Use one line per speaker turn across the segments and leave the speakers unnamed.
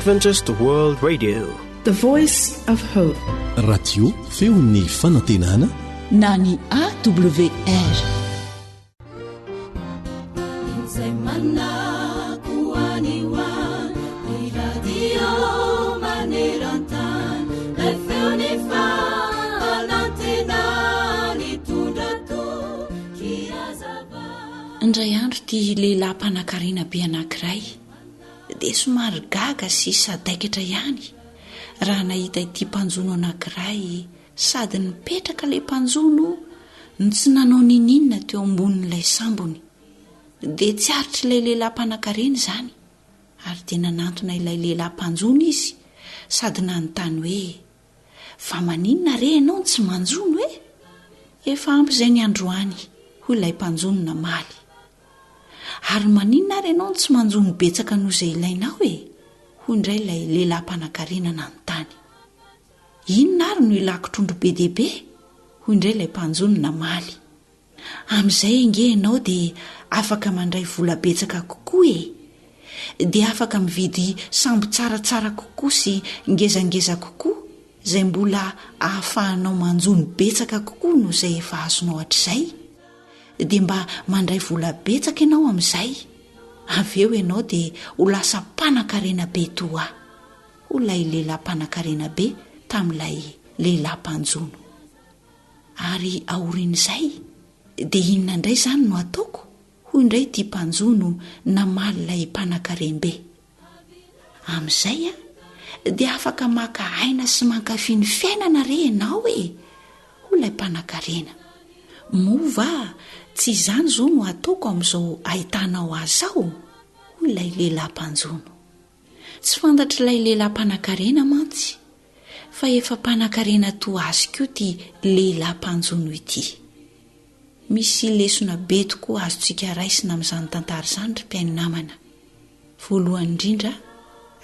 Adventist World Radio,
the voice of hope.
Radio feon'ny fanantenana
na ny AWR. Indray andro ty lehilahy mpanankarena be anankiray dia somary gaga sy sadaikatra ihany raha nahita ity mpanjono anankiray sady nipetraka ilay mpanjono ny tsy nanao nininona teo ambonin'ilay sambony dia tsy aritra ilay lehilahy mpanankarena izany ary dia nanantona ilay lehilahy mpanjono izy sady nanontany hoe fa maninona re ianao tsy manjono e? Efa ampy izay ny androany hoy ilay mpanjono namaly. Ary maninona ary ianao tsy manjono betsaka noho izay ilainao e? Hoy indray ilay lehilahy mpanankarena nanontany. Inona ary no ilako trondro be dehibe? Hoy indray ilay mpanjono namaly. Amin'izay ange ianao dia afaka mandray vola betsaka kokoa e? Dia afaka mividy sambo tsaratsara kokoa sy ngezangeza kokoa izay mbola ahafahanao manjono betsaka kokoa noho izay efa azonao hatr'izay. Dia mba mandray vola betsaka ianao amin'izay, avy eo ianao dia ho lasa mpanankarena be toa, ho ilay lehilahy mpanankarena be tamin'ilay lehilahy mpanjono. Ary aorian'izay dia inona indray izany no ataoko? Hoy indray ity mpanjono namaly ilay mpanankarena-be. Amin'izay dia afaka maka aina sy mankafy ny fiainana re ianao e? Hoy ilay mpanankarena. Mova tsy izany izao no ataoko amin'izao ahitanao azy aho? Hoy ilay lehilahy mpanjono. Tsy fantatra ilay lehilahy mpanankarena mantsy fa efa mpanankarena toa azy koa ity lehilahy mpanjono ity. Misy lesona be tokoa azontsika raisina amin'izany tantara izany ry mpiaino namana. Voalohany indrindra,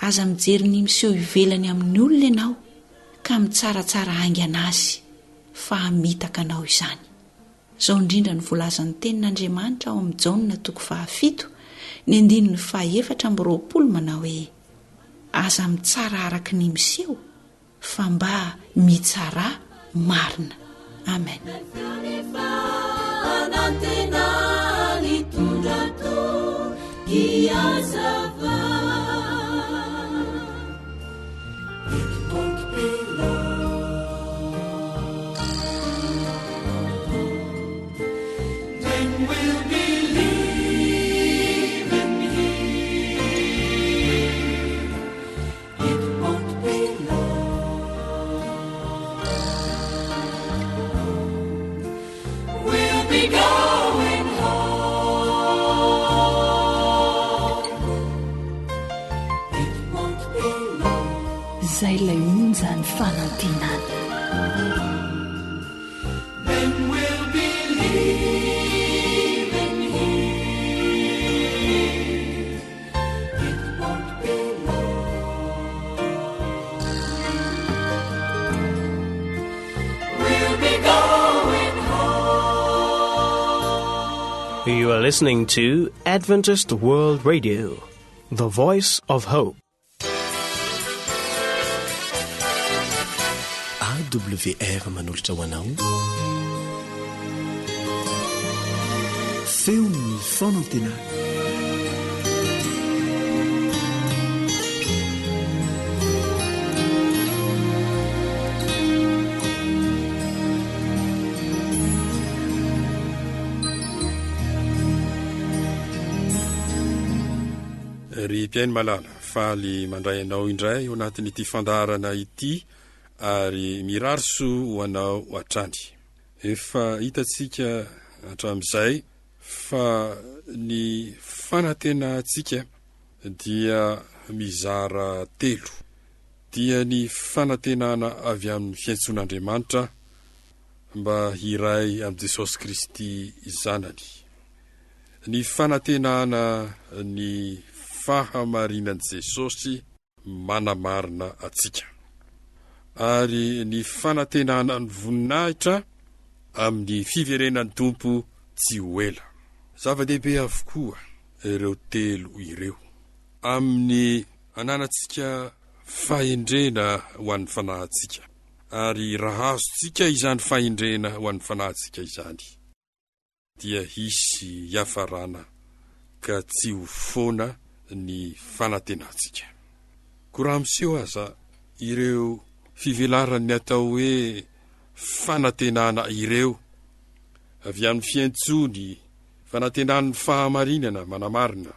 aza mijery ny miseho ivelany amin'ny olona ianao ka mitsaratsara haingana azy fa hamitaka anao izany. Izao indrindra ny voalazan'ny tenin'Andriamanitra ao amin'ny Jaona 7:7 ny 9:4 manao hoe aza mitsara araka ny miseho fa mba mitsara marina. Amen. Zay ilay onjany fanantenana.
Then we'll believe in Him. It won't be long. We'll be going home.
You are listening to Adventist World Radio, the voice of hope.
AWR manolotra ho anao feon'ny fanantenana.
Ry mpiaino malala, faly mandray anao indray ao anatin'ity fandarana ity ary mirarso ho anao hatrany. Efa hitantsika hatramin'izay fa ny fanantenantsika dia mizara telo. Dia ny fanantenana avy amin'ny fiantsoan'Andriamanitra mba hiray amin'i Jesosy Kristy zanany. Ny fanantenana ny fahamarinan'i Jesosy manamarina atsika. Ary ny fanantenana ny voninahitra amin'ny fiverenan'ny Tompo tsy ho ela. Zava-dehibe avokoa ireo telo ireo. Amin'ny ananantsika fahendrena ho an'ny fanahintsika, ary raha azontsika izany fahendrena ho an'ny fanahintsika izany dia hisy hiafarana ka tsy ho foana ny fanantenantsika. Ko raha miseho aza ireo fivelaran'ny atao hoe fanantenana ireo avy amin'ny fiantsony, fanantenan'ny fahamarinana manamarina,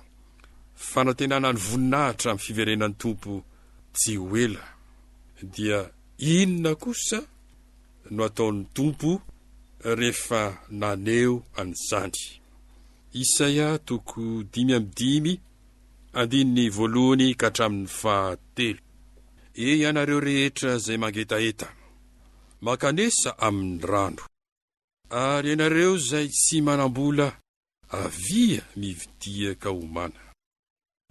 fanantenana ny voninahitra amin'ny fiverenan'ny Tompo tsy ho ela, dia inona kosa no ataon'ny Tompo rehefa naneo an'izany. Isaia 5:1-9 ianareo rehetra zay mangetaheta, makanesa amin'ny rano, ary ianareo zay tsy manambola, avia mividia ka homana.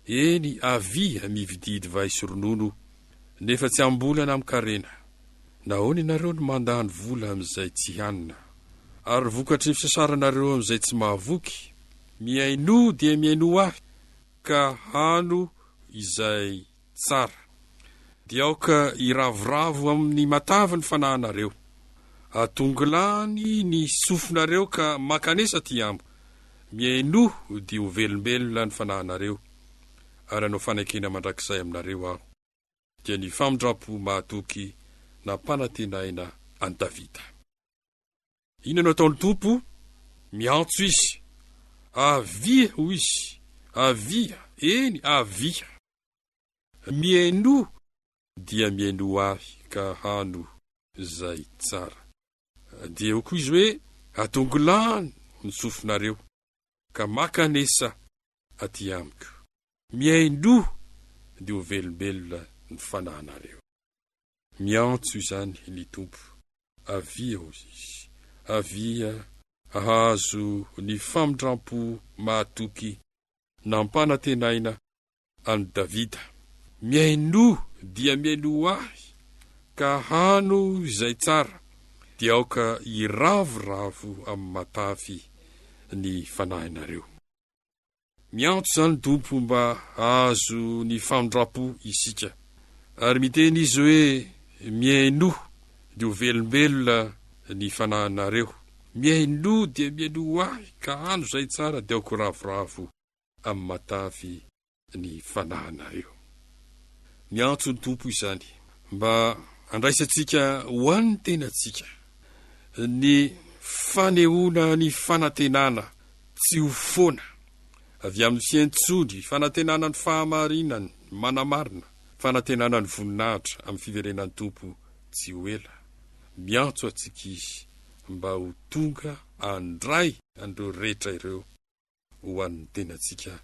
Eny, avia mividia divay sy ronono, nefa tsy ambolana amin'ny karena. Nahoana ianareo no mandany vola amin'izay tsy hanina, ary vokatry ny fisasaranareo amin'izay tsy mahavoky. Miaino dia miaino ahy, ka hano izay tsara, dia aoka iravoravo amin'ny matavy ny fanahinareo. Atongolany ny sofinareo ka makanesa ty ambo. Miaino dia ho velombelona ny fanahinareo, ary anao fanekena mandrakizay aminareo aho, dia ny famindrapo mahatoky na mpanantenaina any Davida. Ina no ataon'ny Tompo? Miantso izy, avia ho izy, avia, eny avia. Miaino dia miaino ahy, ka hano zay tsara. Dia ho koa izy hoe, atongolany ny sofinareo ka makanesa aty amiko. Miaino dia ho velombelona ny fanahinareo. Miantso izany ny Tompo, avia ho izy, avia ahazo ny famindrampo mahatoky na mpanantenaina any Davida. Miaino dia miaino ahy, ka hano izay tsara, dia aoka iravoravo amin'ny matavy ny fanahinareo. Miantso zany Tompo mba ahazo ny famindrapo isika, ary miteny izy hoe miaino dia ho velombelona ny fanahinareo. Miaino dia miaino ahy, ka hano izay tsara, dia aoka iravoravo amin'ny matavy ny fanahinareo. Miantso ny Tompo izany mba andraisantsika ho an'ny tenantsika ny fanehoana ny fanantenana tsy ho foana avy amin'ny fiantsony, fanantenana ny fahamarinany manamarina, fanantenana ny voninahitra amin'ny fiverenan'ny Tompo tsy ho ela. Miantso atsika izy mba ho tonga andray andreo rehetra ireo ho an'ny tenantsika,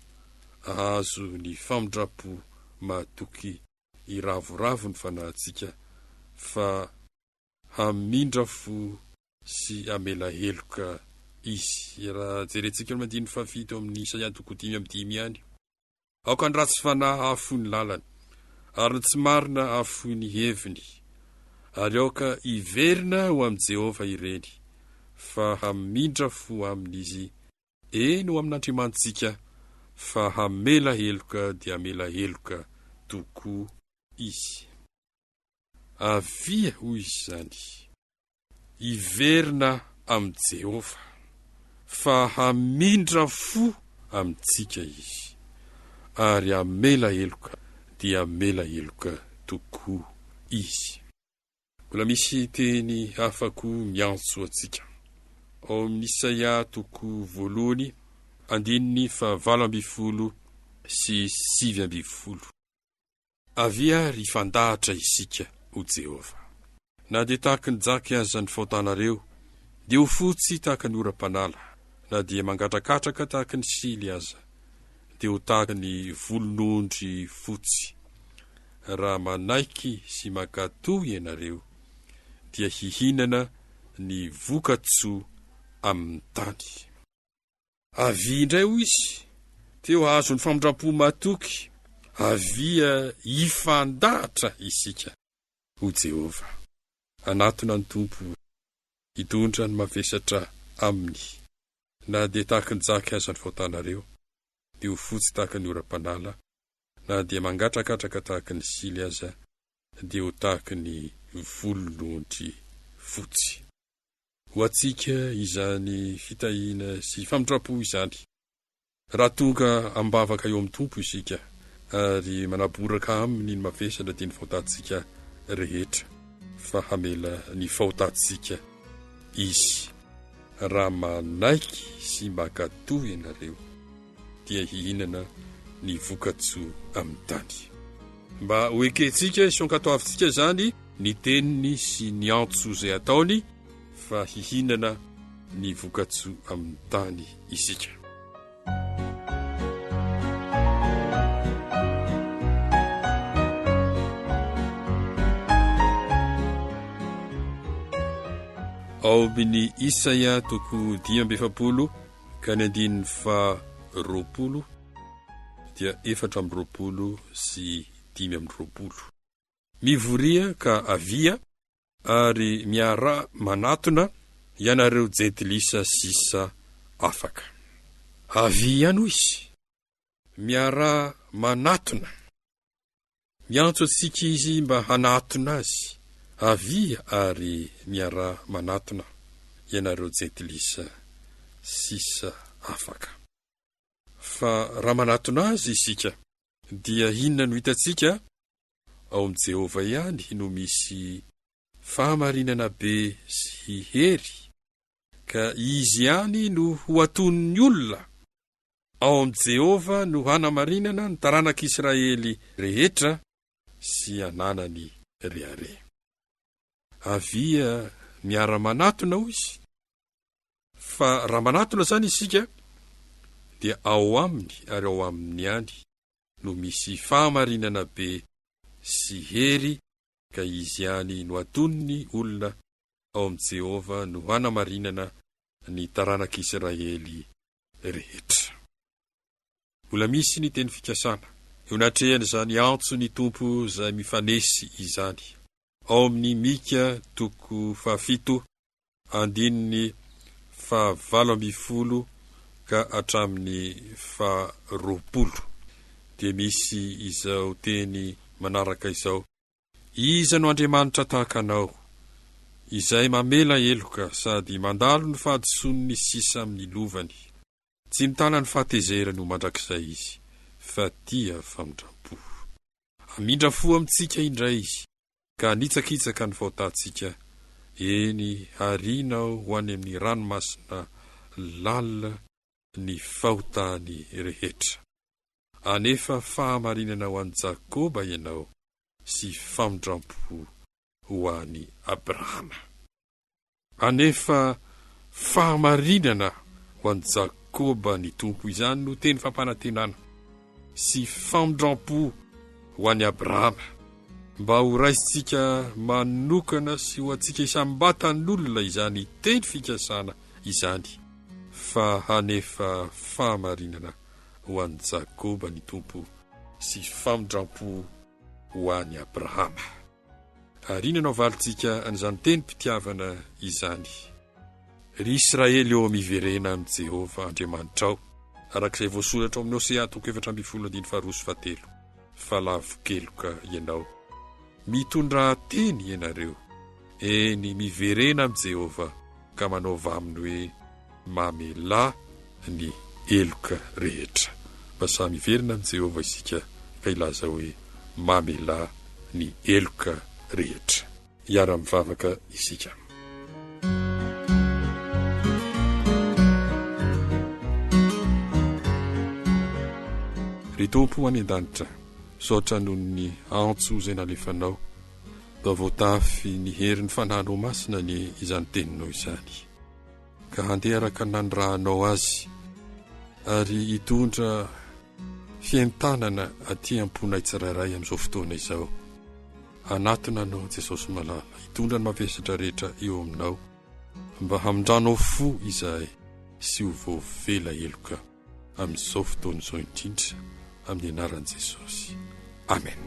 ahazo ny famindrapo mahatoky iravoravo ny fanahintsika, fa hamindrafo sy amela heloka izy. Raha jerentsika no mandiny fafito amin'ny Isaia 5:5 any, aoka ny ratsy fanahy afoy ny lalany, ary ny tsy marina afoy ny heviny, ary aoka iverina ho amin'ny Jehova ireny, fa hamindrafo amin'izy, eny ho amin'Andriamantsika, fa hamela heloka dia hamela heloka tokoa izy. Avia ho izy zany, iverina amin'ny Jehova, fa hamindrafo amintsika izy, ary hamela heloka dia hamela heloka tokoa izy. Mbola misy teny afako miantso atsika ao amin'ny Isaia 8:8-9. Avia ry fandahatra isika o Jehova, na dia tahaka ny jaky aza ny faotanareo, dia ho fotsy tahaka ny oram-panala, na dia mangatrakatraka tahaka ny sily aza, dia ho tahaka ny volon'ondry fotsy. Raha manaiky sy mankatoy ianareo, dia hihinana ny vokatsoa amin'ny tany. Avia indray ho izy, teo ahazo ny famindrapo mahatoky, avia ifandahatra isika ho Jehova. Anatona ny Tompo hitondra ny mavesatra aminy, na dia tahaka ny jaky aza ny faotanareo, dia ho fotsy tahaka ny oram-panala, na dia mangatrakatraka tahaka ny sily aza dia ho tahaka ny volondry fotsy. Ho antsika izany fitahiana sy famindrapo izany, raha tonga ambavaka eo amin'ny tompo isika ary manaboraka aminy ny mavesana dia ny fahotantsika rehetra fa hamela ny fahotantsika izy. Raha manaiky sy makatoh ianareo dia hihinana ny vokatso amin'ny tany. Mba hoekentsika isonkatoavintsika zany ny teniny sy ny antso izay ataony fa hihinana ny vokatso amin'ny tany isika. Ao amin'ny Isaia toko 10 ka ny 20 dia 4 sy 5. Mivoria ka avia ary miara manatona ianareo jentilisa sisa afaka. Avia no izy miara manatona, miantso antsika izy mba hanatona azy. Avia ary miara manatona ianareo jentilisa sisa afaka. Fa raha manatona azy isika dia inona no hitantsika? Ao amin'i Jehova ihany no misy fahamarinana be sy hery, ka izy ihany no ho aton'ny olona. Ao amin'i Jehova no hanamarinana ny taranak'Israely rehetra sy ananany rehare. Avia miara-manatona ho izy. Fa raha manatona zany isika dia ao aminy ary ao aminy ihany no misy fahamarinana be sy hery, ka izy ihany no aton'ny olona. Ao amin'i Jehova no hanamarinana ny taranak'Israely rehetra. Mbola misy ny teny fikasana eo natrehany zany antso ny tompo izay mifanesy izany. Ao amin'ny Mika toko 7 andininy 20 ka hatramin'ny 20 dia misy izao teny manaraka izao: iza no Andriamanitra tahaka anao, izay mamela eloka sady mandalo ny fahadison'ny sisa amin'ny lovany. Tsy mitana ny fahatezerany ho mandrakizay izy, fa tia famindrampo. Amindra fo amintsika indray izy, ka nitsakitsaka ny fahotantsika. Eny harinao ho any amin'ny ranomasina lalina ny fahotany rehetra. Anefa fahamarinana ho an'i Jakoba ianao sy famindrampo ho any Abrahama. Anefa fahamarinana ho an'i Jakoba ny tompo, izany no teny fampanantenana, sy famindrampo ho any Abrahama, mba ho raisitsika manokana sy ho antsika isambatan'olona izany teny fikasana izany. Fa hanefa fahamarinana ho an'i Jakoba ny tompo sy famindrampo ho any Abrahama. Ary inona no avalitsika an'izany teny mpitiavana izany? Ry Israely eo miverena amin'i Jehova Andriamanitra ao, arak'izay voasoratra ao amin'ny Hosea toko 4:7. Fa lavokeloka ianao, mitondra teny ianareo, eny miverena amin'i Jehova, ka manao vaminy hoe mamela ny eloka rehetra. Basa miverina amin'i Jehova isika, ka ilaza hoe mamela ny eloka rehetra. Iara-mivavaka isika. Ry Tompo any an-danitra, saotra noho ny antso izay nalefanao, da voatafy ny herin'ny fananao masina ny izany teninao izany, ka handeha araka nandrahanao azy ary hitondra fientanana aty amponay tsirairay amin'izao fotoana izao. Anatona anao Jesosy malala, hitondra ny mavesatra rehetra eo aminao, mba hamindranao fo izahay sy ho voavela eloka amin'izao fotoana izao indrindra, amin'ny anaran'i Jesosy. Amen.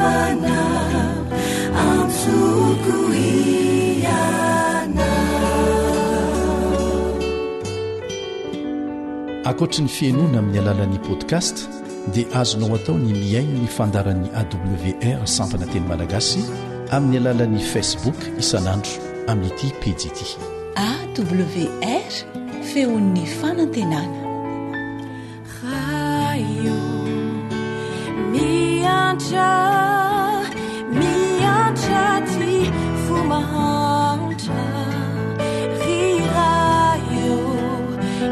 fitiavana antsoko iana.
Ankoatra ny fiainoana amin'ny alalan'ny podcast dia azonao atao ny miaino ny fandaran'ny awr sampana teny malagasy amin'ny alalan'ny Facebook isanandro amin'ity pejy ity
AWR feon'ny fanantenana.
Raio miantra ty fomahantra riraio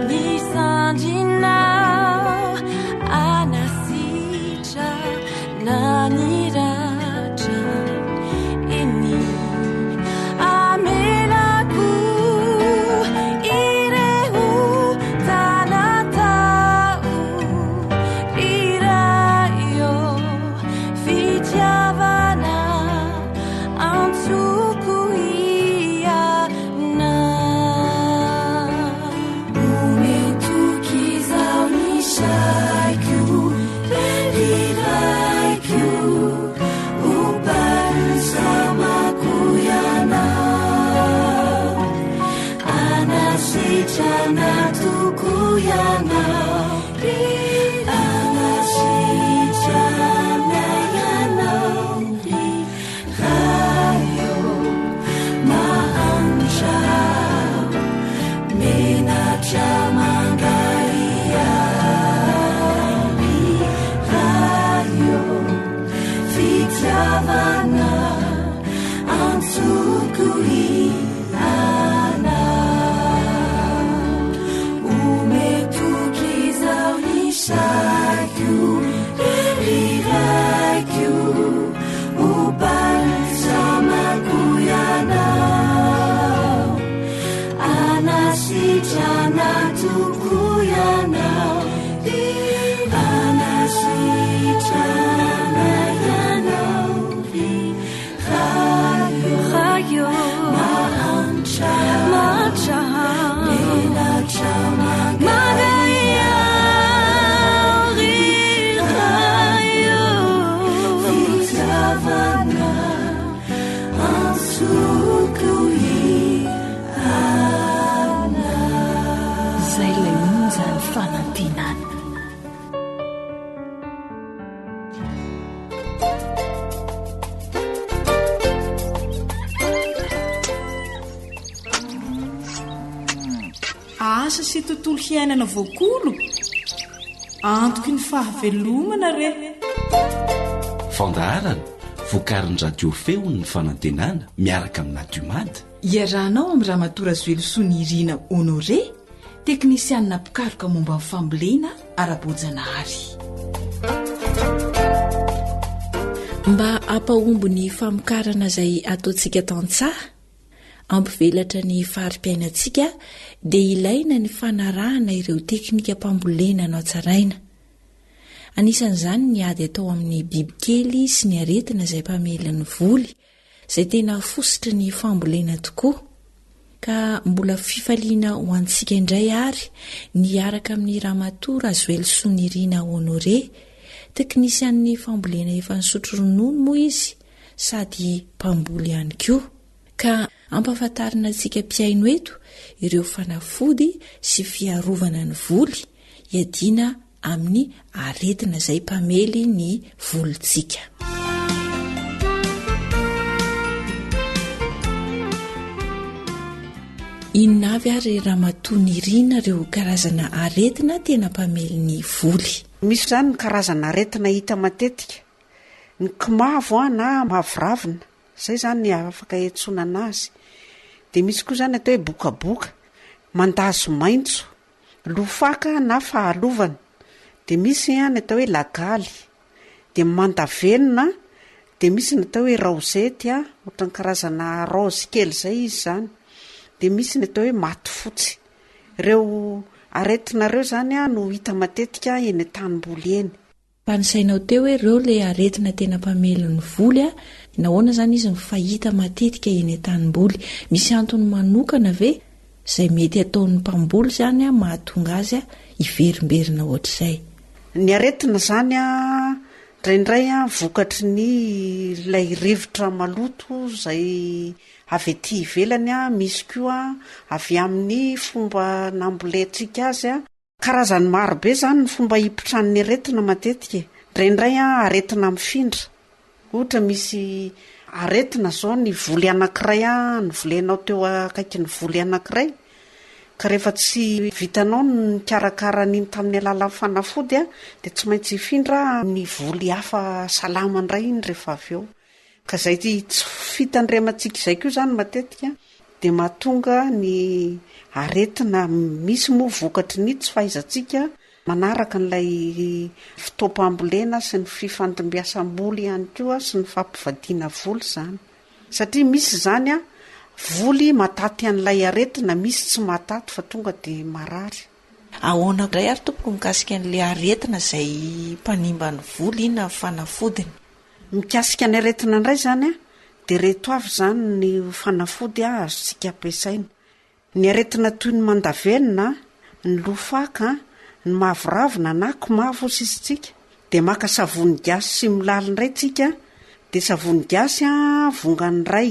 nisandrina anasitra naniratra eny amelako ireo tanatao riraio fitiavana antsoko iana. Umetokizao ny saiko riraiko ubansamako iana anasitrana toko iana anasitrana iana riraio mahantra menatra mangaia riraio fitiavana antsoko iana. Umetokizao ny saiko riraiko ubansamako iana anasitrana toko iana anasitrana iana riraio mahantra menatra mangaia riraio fitiavana antsoko iana.
Zay lay monja ny fanantenana.
Asa sy tontolo hiainana voakolo antoky ny fahavelomana re.
Fandaharana vokarin'ny radio feo ny fanantenana miaraka amin'ny nadiomady.
Iarahanao amin'ny Ramatora Zoelosoa Irina Honore, teknisianina pikaroka momba ny fambolena ara-boajanahary.
Mba ampahombo ny famokarana izay ataontsika tantsaha, ampivelatra ny fari-piainantsika dia ilaina ny fanarahana ireo teknika mpambolena no tsaraina. Anisan'izany ny ady atao amin'ny bibikely sy ny aretina izay mpamelan'ny voly, izay tena fositry ny fambolena tokoa. Ka mbola fifaliana ho antsika indray ary niaraka amin'ny Ramatora Zoelosoa Irina Honore, teknisian'ny fambolena efa nisotro ronono moa izy sady mpamboly ihany koa. Ka ampahafantarina antsika mpiaino eto ireo fanafody sy fiarovana ny voly iadina amin'ny aretina izay mpamely ny volontsika. Inona avy ary Ramatora Irina ireo karazana aretina tena mpamely ny voly?
Misy zany ny karazana aretina hita matetika, ny kimavo na mavoravina, zay zany ny afaka etsonana azy. Dia misy koa zany atao hoe bokaboka, mandazo maintso, lofaka na fahalovana. Dia misy ny atao hoe lagaly, dia mandavenona, dia misy ny atao hoe raozety, ohatran'ny karazana raozy kely zay izy zany. Dia misy ny atao hoe maty fotsy. Ireo aretina ireo zany no hita matetika eny an-tanimboly eny.
Mpanisainao teo hoe ireo ilay aretina tena mpamely ny voly, nahoana zany izy mifahita matetika eny an-tanimboly? Misy antony manokana ve izay mety ataon'ny mpamboly zany mahatonga azy iverimberina ohatr'izay?
Ny aretina zany draindray a vokatry ny lay rivotra maloto zay avy ety ivelany a misy koa avy amin'ny fomba nambolentsika azy a karazany marobe zany ny fomba hipitran'ny aretina matetika draindray a aretina mifindra ohatra misy aretina zao ny voly anankiray a ny volenao teo akaiky ny voly anankiray ka rehefa tsy vitanao ny karakara n'iny tamin'ny alalan'ny fanafody a de tsy maintsy hifindra ny voly hafa salamandray iny rehefa avy eo ka zay tsy fitandremantsika izay koa zany matetika de mahatonga ny aretina misy moa vokatry ny tsy fahaizantsika manaraka n'ilay fitaopam-bolena sy ny fifantombiasam-boly ihany koa sy ny fampivadiana voly zany satria misy zany a voly mataty an'ilay aretina misy tsy mataty fa tonga de marary.
Ahoana indray ary tompoko mikasika an'ilay aretina izay mpanimba ny voly na fanafodiny?
Mikasika ny aretina indray zany a de reto avy zany ny fanafody azontsika ampiasaina. Ny aretina toy ny mandavenina, ny lofaka, ny mavoravina na komavo sisitsika de maka savony gasy sy milaly indray tsika de savony gasy a vongany iray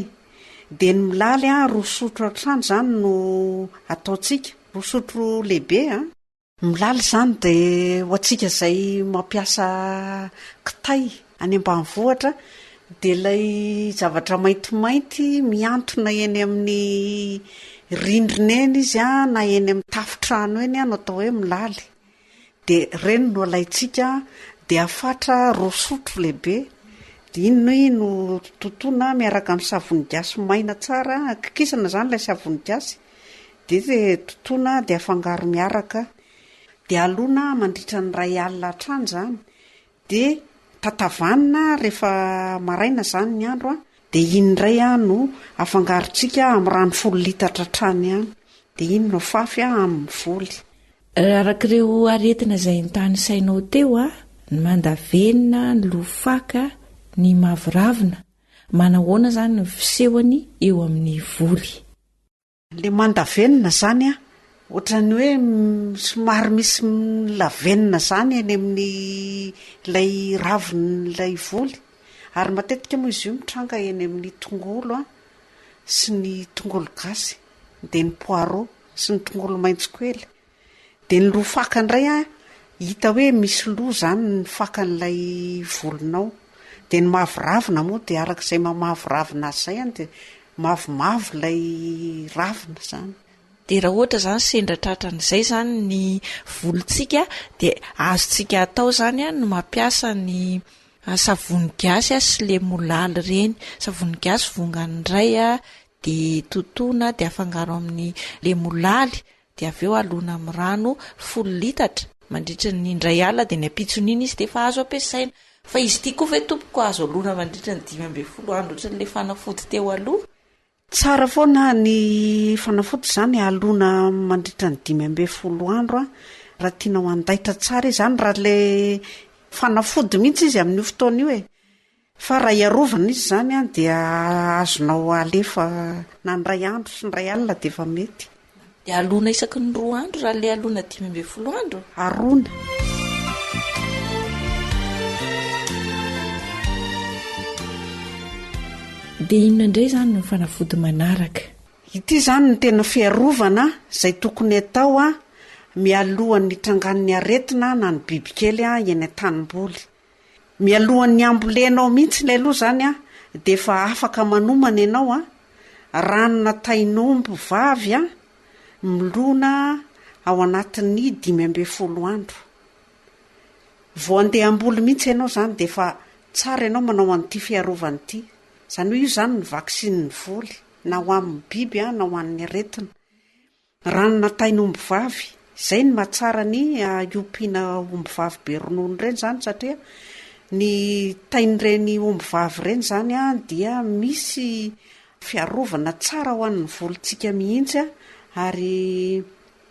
de ny milaly a roa sotro hatrany zany no ataotsika roa sotro lehibe a milaly zany de ho atsika zay mampiasa kitay any ambanivohitra de lay zavatra maintimainty miantona eny amin'ny rindrina eny izy a na eny amin'ny tafitrano eny a no atao hoe milaly de reny no alaitsika de afatra roa sotro lehibe de iny no totona miaraka amin'ny savony gasy maina tsara kikisana zany ilay savony gasy de totona de afangaro miaraka de alona mandritra ny 2 alina hatrany zany de tatavanina rehefa maraina zany ny andro a de iny indray a no afangarotsika amin'ny rano 10 litatra hatrany any de iny no fafy amin'ny voly.
Arak'ireo aretina izay nitany sainao teo a ny mandavenina, ny lofaka, ny mavoravina manahoana zany ny fisehony eo amin'ny voly?
Le mandavenina zany a ohatrany hoe somary misy lavenina zany eny amin'ny lay raviny lay voly ary matetika moa izy io mitranga eny amin'ny tongolo a sy ny tongolo gasy de ny poireau sy ny tongolo maitso kely de ny lofaka indray a hita hoe misy loa zany ny fakan'ilay volinao de ny mavoravina moa de arak'izay mamahavravina zay any de mavomavo lay ravina zany.
De raha ohatra zany sendra tratran'izay zany ny volontsika de azontsika atao zany a no mampiasa ny savony gasy sy le molaly reny. Savony gasy vongany indray a de totona de afangaro amin'ny le molaly de avy eo alona amin'ny rano 10 litatra mandritra ny 2 alina de ny apitson'iny izy de efa azo ampiasaina. Fa izy ity koa ve tompoko azo alona mandritra ny 5-10 andro ohatran'ny le fanafody teo aloha?
Tsara foana ny fanafody zany alona mandritra ny 5-10 andro a raha tianao andaitra tsara izany raha le fanafody mihitsy izy amin'ny fotoana io e fa raha iarovana izy zany a de azonao alefa na ny 2 andro sy ny 2 alina de efa mety.
De alona isaky ny 2 andro raha le alona 5-10 andro?
Arona.
De inona indray zany ny fanafody manaraka?
Ity zany ny tena fiarovana zay tokony atao a mialohan'ny trangan'ny aretina na ny bibikely a eny an-tanimboly. Mialohan'ny ambolenao mihitsy lay aloha zany a de efa afaka manomana ianao a ranona tainombo vavy a milona ao anatin'ny 5-10 andro. Vao andeha amboly mihitsy ianao zany de efa tsara ianao manao an'ity fiarovana ity. Zany hoe io zany ny vaksinin'ny voly na ho amin'ny biby a na ho an'ny aretina. Ranona tainombo vavy zay ny mahatsara ny iompiana omby vavy be ronono ireny zany satria ny tain'ireny omby vavy ireny zany a dia misy fiarovana tsara ho an'ny volontsika mihitsy a ary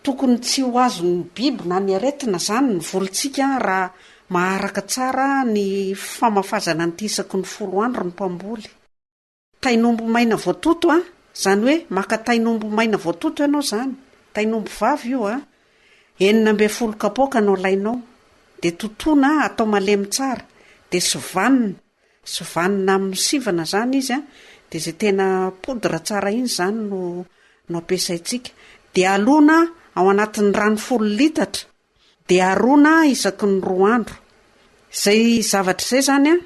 tokony tsy ho azon'ny biby na ny aretina zany ny volontsika raha maharaka tsara ny famafazana ny isaky ny 10 andro ny mpamboly. Tainombo maina voatoto a zany hoe maka tainombo maina voatoto ianao zany tainombo vavy io a 9-10 kapoaka no lainao de totona atao malemy tsara de sovanina amin'ny sivana zany izy a de zay tena podra tsara iny zany no ampiasaitsika de alona ao anatin'ny rano 10 litatra de arona isaky ny 2 andro zay zavatra zay zany a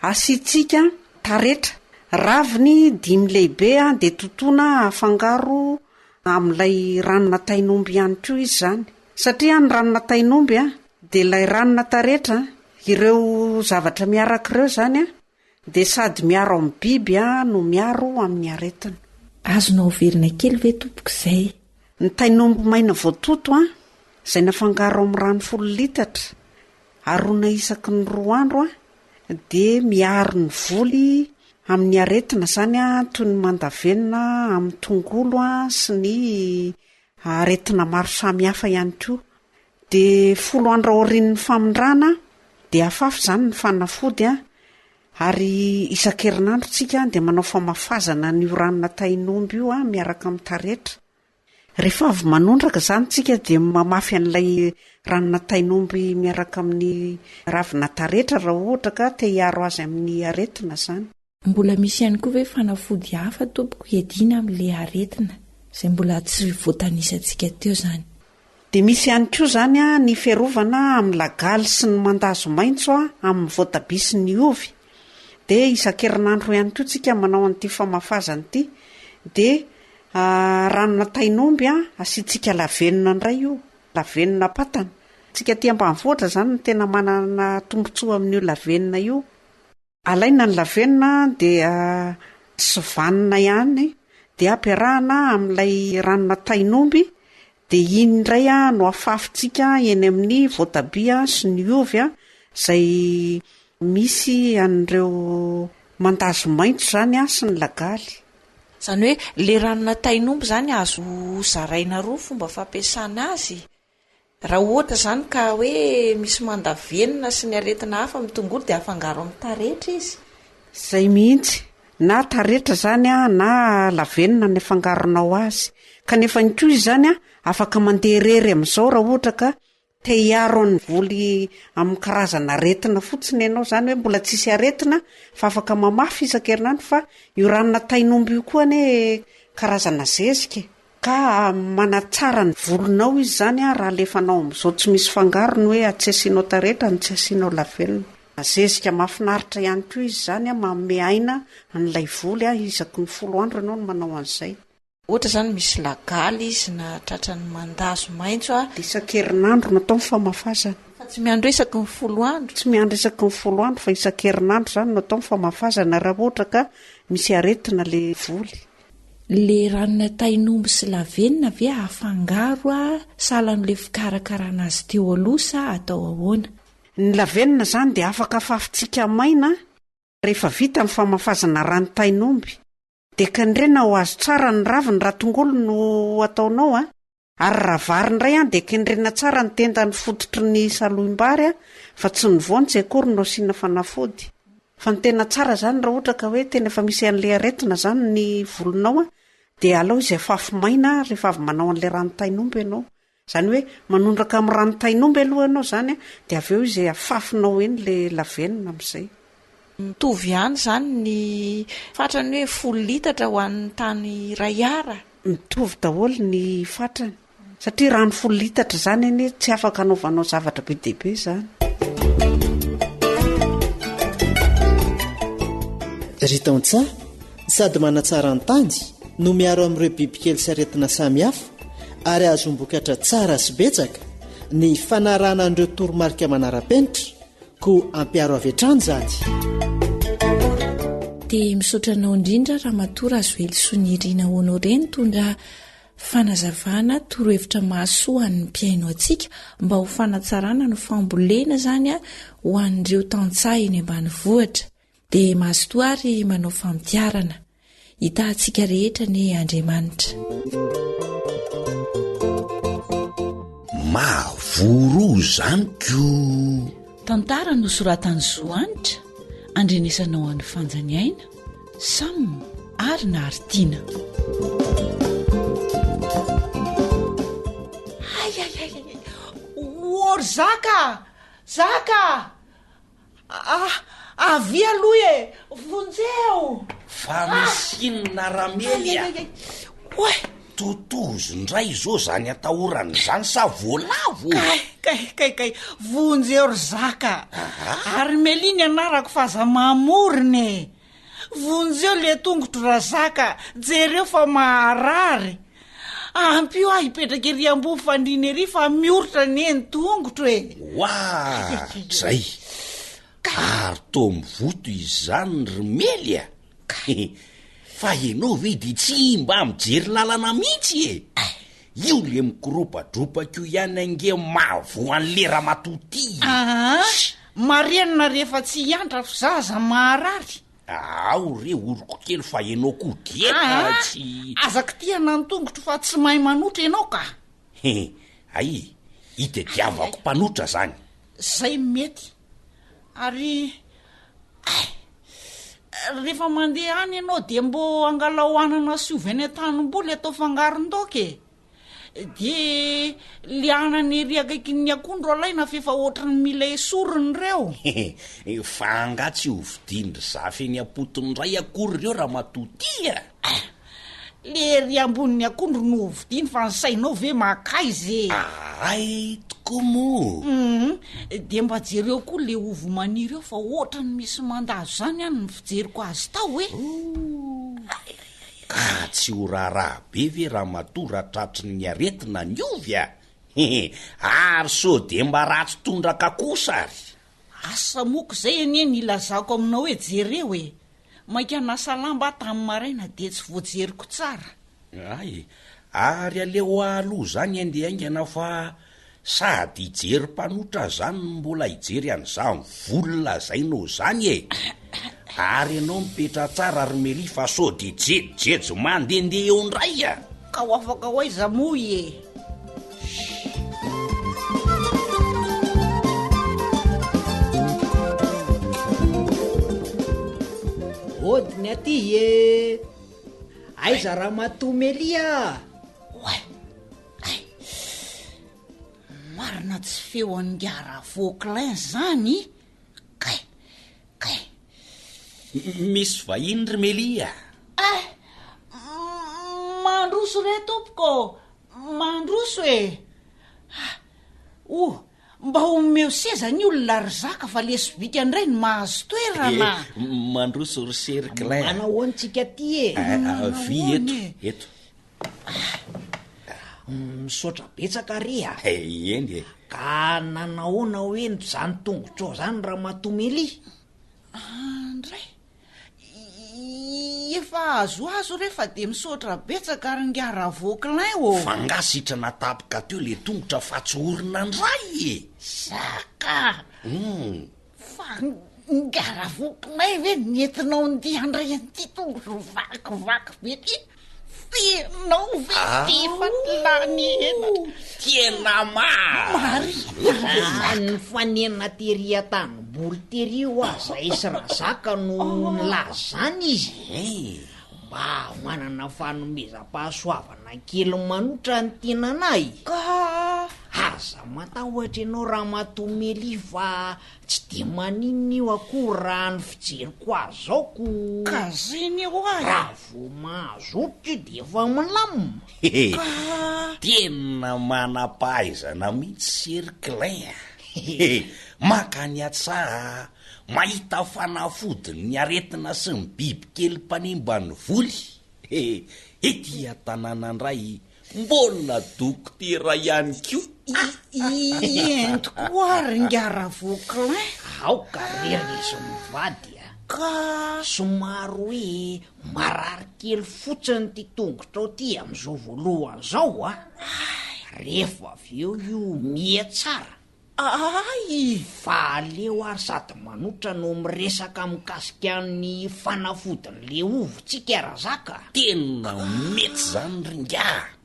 asitsika taretra raviny 5 lehibe a de totona afangaro amin'ilay ranona tainomby ihany koa izy zany satria ny ranona tainomby a de ilay ranona taretra ireo zavatra miaraka ireo zany a de sady miaro amin'ny biby a no miaro amin'ny aretina.
Azonao verina kely ve tompoko izay?
Ny tainomby maina voatoto a zay nafangaro amin'ny rano 10 litatra arona isaky ny 2 andro a de miaro ny voly amin'ny aretina zany a toy ny mandavenina amin'ny tongolo a sy ny aretina maro samihafa ihany koa de 10 andro aorian'ny famondrana de afafy zany ny fanafody a ary isan-kerinandro tsika de manao famafazana ny ranona tainomby io a miaraka amin'ny taretra rehefa avy manondraka zany tsika de mamafy an'ilay ranona tainomby miaraka amin'ny ravina taretra raha ohatra ka te hiaro azy amin'ny aretina zany.
Mbola misy ihany koa ve fanafody hafa tompoko hiadina amin'ilay aretina zay mbola tsy voatanisantsika teo zany?
De misy ihany koa zany a ny fiarovana amin'ny lagaly sy ny mandazo maitso a amin'ny voatabia sy ny ovy de isan-kerinandro ihany koa tsika manao an'ity famafazana ity de ranona tainomby a asitsika lavenina indray io lavenina patana tsika aty ambanivohitra zany no tena manana tombontsoa amin'io lavenina io alaina ny lavenina de sovanina ihany de ampiarahana amin'ilay ranona tainomby de iny indray a no afafitsika eny amin'ny voatabia sy ny ovy a zay misy an'ireo mandazo maitso zany a sy ny lagaly.
Zany hoe le ranona tainomby zany azo zaraina roa fomba fampiasana azy raha ohatra zany ka hoe misy mandavenina sy ny aretina hafa amin'ny tongolo de afangaro amin'ny taretra izy
zay mihitsy na taretra zany a na lavenina ny afangaronao azy kanefa ny koa izy zany a afaka mandeha rery amin'izao raha ohatra ka te hiaro ny voly amin'ny karazana aretina fotsiny ianao zany hoe mbola tsisy aretina fa afaka mamafy isan-kerinandro fa io ranona tainomby io koa ane karazana zezika ka manatsara ny volonao izy zany a raha lefanao amin'izao tsy misy fangarony hoe tsy asianao taretra ny tsy asianao lavenina zezika mahafinaritra ihany koa izy zany a manome aina an'ilay voly a isaky ny 10 andro ianao no manao an'izay.
Ohatra zany misy lagaly izy na tratrany mandazo maitso a
de isan-kerinandro natao ny famafazana
fa tsy miandro isaky ny 10 andro
tsy miandro isaky ny 10 andro fa isan-kerinandro zany natao ny famafazana raha ohatra ka misy aretina le voly.
Le ranona tainomby sy lavenina ve afangaro a sahalan'le fikarakarana azy teo aloha sa atao ahoana?
Ny lavenina zany de afaka afafitsika maina rehefa vita ny famafazana rano tainomby de kendrena ho azo tsara ny raviny raha tongolo no ataonao a ary raha vary indray a de kendrena tsara ny tenda ny fototry ny saloim-bary a fa tsy ny voany tsy akory no asiana fanafody fa ny tena tsara zany raha ohatra ka hoe tena efa misy an'le aretina zany ny volonao a de alao izy afafy maina rehefa avy manao an'le rano tainomby ianao zany hoe manondraka amin'ny rano tainomby aloha ianao zany a de avy eo izy afafinao eny le lavenina amin'izay.
Mitovy ihany zany ny fatrany hoe 10 litatra ho an'ny tany iray ara
mitovy daholo ny fatrany satria rano 10 litatra zany eny tsy afaka anaovanao zavatra be dehibe zany.
Ritaon-tsa sady manatsara ny tany no miaro amin'ireo bibikely sy aretina samihafa ary azombokatra tsara sy betsaka ny fanarahana an'ireo toromarika manara-penitra ko ampiaro avy hatrany zany.
Dia misaotranao indrindra raha matora azo ely sonirina honore nitondra fanazavana torohevitra mahasoa ny mpiaino antsika mba ho fanatsarana no fambolena zany a ho an'ireo tantsaha eny ambanivohitra dia mahazotoa ary manao famitiarana hitantsika rehetra ny Andriamanitra.
Mavoro zany ko
tantara no soratany Zoanitra andrenesanao an'ny fanjaniaina Sam ary Naritiana.
Or Zaka avy aloha e vonjeo
fa misinina ramely a
oe
totozo ndray zo zany atahorany zany sa voalavo
kay vonjeo ry zaka ary meliny anarako fa za mamoriny vonjeo le tongotro razaka jereo fa maharary ampio ah hipetraka ery ambo fandriny ery fa mioritra ny eny tongotro e
oa zay ary to mivoto izany ry mely a fa ianao ve di tsy mba mijery lalana mihitsy e io le mikoropadropako ihany ange mavo an'le ramatoty
marianina rehefa tsy hiantra f zaza maharary
ao re oroko kely fa ianao koa dieta tsy
azaka tiana ny tongotro fa tsy mahay manotra ianao ka
ay itediavako mpanotra zany
zay mety ary rehefa mandeha any ianao de mbo angalahoanana siovy any an-tanimboly atao fangaron-daoka e de lianany ery akaikin'ny akondro alaina fefa ohatrany mila esorony reo
fa anga tsy hovidindry zafy eny ampotondray akory reo raha matotia
le ry ambonin'ny akondro no hovidiny fa nysainao ve makaizy
ay tokoa mo
de mba jereo koa le ovo maniry eo fa ohatrany misy mandazo zany any ny fijeriko azy tao e
ka tsy ho raharaha be ve raha matora tratry ny aretina ny ovy a ary so de mba ratsy tondraka kosa ary
asa moko zay enieny ilazako aminao hoe jereo e maika nasalamba tamin'ny maraina de tsy voajeriko tsara
ay ary aleo aloha zany andehaingana fa sady hijery mpanotra zany mbola hijery an'izany volona zainao zany e ary ianao mipetra tsara ary meli fa so de jejojejo mandehandeha eo ndray a
ka ho afaka ho aiza moy e
odiny aty e aiza raha matomelia
marina tsy feo angara vauclin zany kay
misy vahiny ry melia
mandroso re tompoko mandroso e mba homeo seza ny olona ry zaka fa le sobika andray ny mahazo toerana
mandroso ry cerclin
manao antsika ty e
vy eto
misaotra betsaka ry a
eny e
ka nanahoana hoe zany tongotro zany raha matomely
andray efa azoazo rehefa de misaotra betsaka ary ngara vauclin o
fa ngasitra natapoka teo le tongotra fa tsy orina ndray e
saka fa ngara vauclin ve nentinao ndia andray an'ty tongotro vakivaky be ty fenao ve tefatlany ena
tena
ny fanenina tery an-tanimboly tery io a zay sy razaka no nilazany izy mba manana fanomezam-pahasoavana kely manotra ny tenanay
ka
aza matahotra ianao raha matomely fa tsy de maninona io akory raha ny fijeriko azaoko
ka zany eo ahy
raha vo mahazotry de efa milamina
tena manam-pahaizana mihitsy cerclin makany atsaha mahita fanafodiny ny aretina sy ny biby kely mpanimba ny voly ety an-tanàna ndray mbola dokotera ihany koa
entiko ary ngara vauclin
aoka rery izy mivady a
ka
somaro hoe marary kely fotsiny ty tongotra ao ty am'izao voalohany zao a rehefa avy eo io mia tsara
ay
fa aleo ary sady manotra no miresaka mikasikan'ny fanafodiny le ovotsika razaka
tena mety zany ringa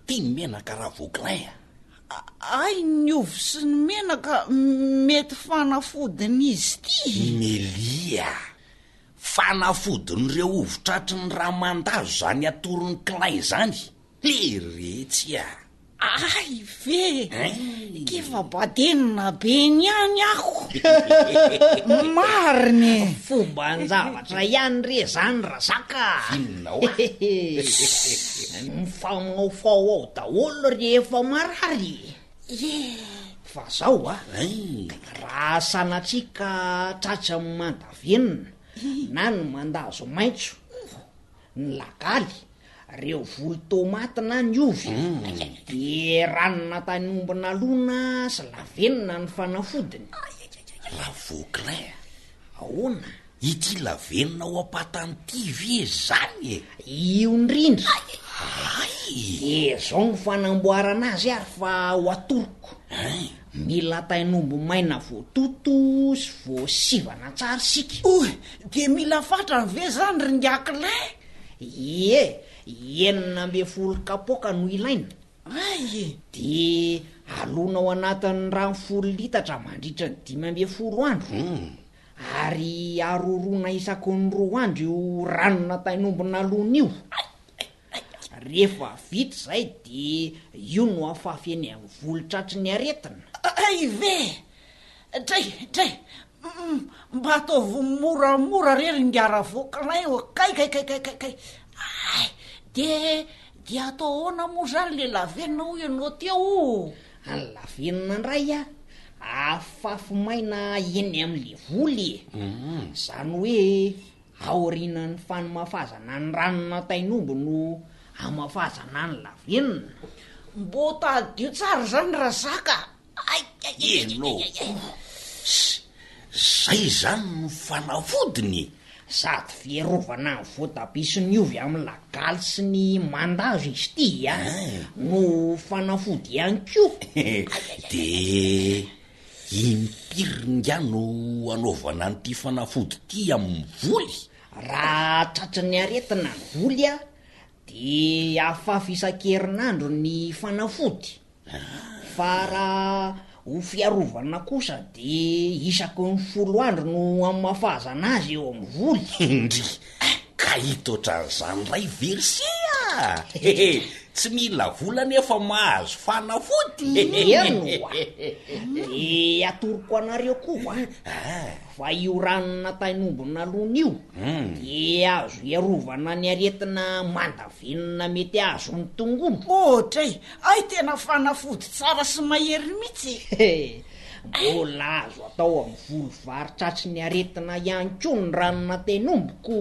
ty menaka raha vauclin
ay ny ovo sy ny menaka mety fanafodiny izy ty
melia fanafodin'ireo ovotratry ny raha mandazo zany atorony clain zany le retsy a
Ay ve kefa badenina be ny any aho mariny
fomba ny zavatra ihany re zany razaka
inonao
mifamaofao ao daholo rehefa marary fa zao raha sanatsika tratra amin'ny mandavenina na ny mandazo maitso ny lagaly reo volo tomaty na ny ovy de ranona tany ombona lona sy lavenina ny fanafodiny
raha vauclin
ahoana
ity lavenina ao ampatan'ity ve zany
io ndrindra de zao ny fanamboarana azy ary fa ho atoroko mila tainombo maina voatoto sy voasivana tsara sika
de mila fatra ny ve zany ry ngiaklay
enina ambe folo kapoka no ilaina de alona ao anatin'ny rano 10 litatra mandritra ny 5 andro ary arorona isaky ny 2 andro io ranona tainombona lona io rehefa vita zay de io no afafy eny amin'ny volotratry ny aretina
ve tray mba ataovy moramora rery ngiara vokalay kay de atao ahoana moa zany le lavenina ho ianao teo
any lavenina ndray afafy maina eny amin'le voly zany hoe aorinany fanimafazana ny ranona tainombo no amafazana ny lavenina
mbo tadio tsara zany razaka
enao zay zany no fanafodiny
sady fierovana ny voatabia sy ny ovy amin'ny lagaly sy ny mandazo izy ty no fanafody ihany ko
de impiriny no anaovana n'ity fanafody ty amin'ny voly
raha tratra ny aretina ny voly de afafy isan-kerinandro ny fanafody fa raha ho fiarovana kosa de isaky ny 10 andro no amafazana azy eo amin'ny voly
indry ka hitoatran'izany ray versia tsy mila vola nefa mahazo fanafody
enoa de atoroko anareo koa fa io ranona tainombona lona io de azo iarovana ny aretina mandavenina mety azo ny tongolo
tray ay tena fanafody tsara sy mahery mihitsy
mbola azo atao amin'ny volo vary tratry ny aretina ihany ko ny ranona tainomboko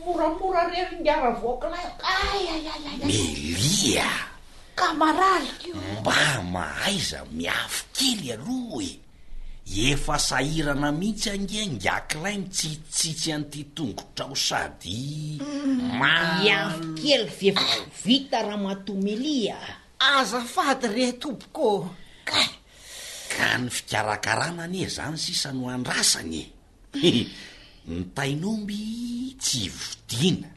moramora rery ngiara vokalay
melia
kamarary
mba mahaiza miafy kely aloha efa sahirana mihitsy angiangiakilainy tsitsitsy an'ity tongotra ao sady
miafy kely fefa vita raha matomelia
azafady re tompoko
ka ny fikarakarana anie zany sisa no andrasany ny tainomby tsy vodina